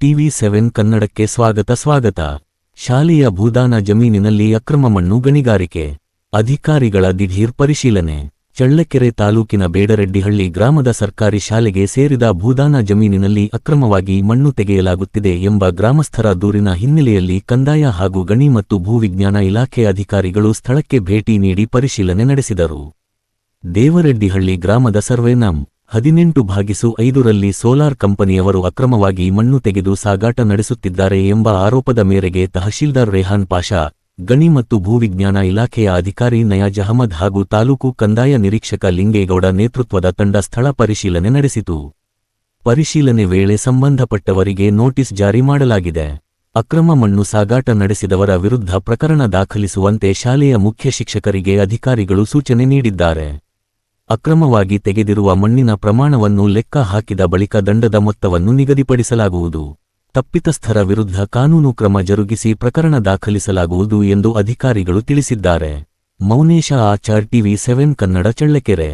ಟಿವಿ7 ಕನ್ನಡಕ್ಕೆ ಸ್ವಾಗತ. ಶಾಲೆಯ ಭೂದಾನ ಜಮೀನಿನಲ್ಲಿ ಅಕ್ರಮ ಮಣ್ಣು ಗಣಿಗಾರಿಕೆ. ಅಧಿಕಾರಿಗಳ ದಿಢೀರ್ ಪರಿಶೀಲನೆ. ಚಳ್ಳಕೆರೆ ತಾಲೂಕಿನ ಬೇಡರೆಡ್ಡಿಹಳ್ಳಿ ಗ್ರಾಮದ ಸರ್ಕಾರಿ ಶಾಲೆಗೆ ಸೇರಿದ ಭೂದಾನ ಜಮೀನಿನಲ್ಲಿ ಅಕ್ರಮವಾಗಿ ಮಣ್ಣು ತೆಗೆಯಲಾಗುತ್ತಿದೆ ಎಂಬ ಗ್ರಾಮಸ್ಥರ ದೂರಿನ ಹಿನ್ನೆಲೆಯಲ್ಲಿ ಕಂದಾಯ ಹಾಗೂ ಗಣಿ ಮತ್ತು ಭೂವಿಜ್ಞಾನ ಇಲಾಖೆ ಅಧಿಕಾರಿಗಳು ಸ್ಥಳಕ್ಕೆ ಭೇಟಿ ನೀಡಿ ಪರಿಶೀಲನೆ ನಡೆಸಿದರು. ದೇವರೆಡ್ಡಿಹಳ್ಳಿ ಗ್ರಾಮದ ಸರ್ವೆ ನಂ. 18/5 ರಲ್ಲಿ ಸೋಲಾರ್ ಕಂಪನಿಯವರು ಅಕ್ರಮವಾಗಿ ಮಣ್ಣು ತೆಗೆದು ಸಾಗಾಟ ನಡೆಸುತ್ತಿದ್ದಾರೆ ಎಂಬ ಆರೋಪದ ಮೇರೆಗೆ ತಹಶೀಲ್ದಾರ್ ರೆಹಾನ್ ಪಾಷಾ, ಗಣಿ ಮತ್ತು ಭೂವಿಜ್ಞಾನ ಇಲಾಖೆಯ ಅಧಿಕಾರಿ ನಯಾಜ್ ಅಹಮದ್ ಹಾಗೂ ತಾಲೂಕು ಕಂದಾಯ ನಿರೀಕ್ಷಕ ಲಿಂಗೇಗೌಡ ನೇತೃತ್ವದ ತಂಡ ಸ್ಥಳ ಪರಿಶೀಲನೆ ನಡೆಸಿತು. ಪರಿಶೀಲನೆ ವೇಳೆ ಸಂಬಂಧಪಟ್ಟವರಿಗೆ ನೋಟಿಸ್ ಜಾರಿ ಮಾಡಲಾಗಿದೆ. ಅಕ್ರಮ ಮಣ್ಣು ಸಾಗಾಟ ನಡೆಸಿದವರ ವಿರುದ್ಧ ಪ್ರಕರಣ ದಾಖಲಿಸುವಂತೆ ಶಾಲೆಯ ಮುಖ್ಯ ಶಿಕ್ಷಕರಿಗೆ ಅಧಿಕಾರಿಗಳು ಸೂಚನೆ ನೀಡಿದ್ದಾರೆ. ಅಕ್ರಮವಾಗಿ ತೆಗೆದಿರುವ ಮಣ್ಣಿನ ಪ್ರಮಾಣವನ್ನು ಲೆಕ್ಕ ಹಾಕಿದ ಬಳಿಕ ದಂಡದ ಮೊತ್ತವನ್ನು ನಿಗದಿಪಡಿಸಲಾಗುವುದು. ತಪ್ಪಿತಸ್ಥರ ವಿರುದ್ಧ ಕಾನೂನು ಕ್ರಮ ಜರುಗಿಸಿ ಪ್ರಕರಣ ದಾಖಲಿಸಲಾಗುವುದು ಎಂದು ಅಧಿಕಾರಿಗಳು ತಿಳಿಸಿದ್ದಾರೆ. ಮೌನೇಶ ಆಚಾರ್, ಟಿವಿ7 ಕನ್ನಡ, ಚಳ್ಳಕೆರೆ.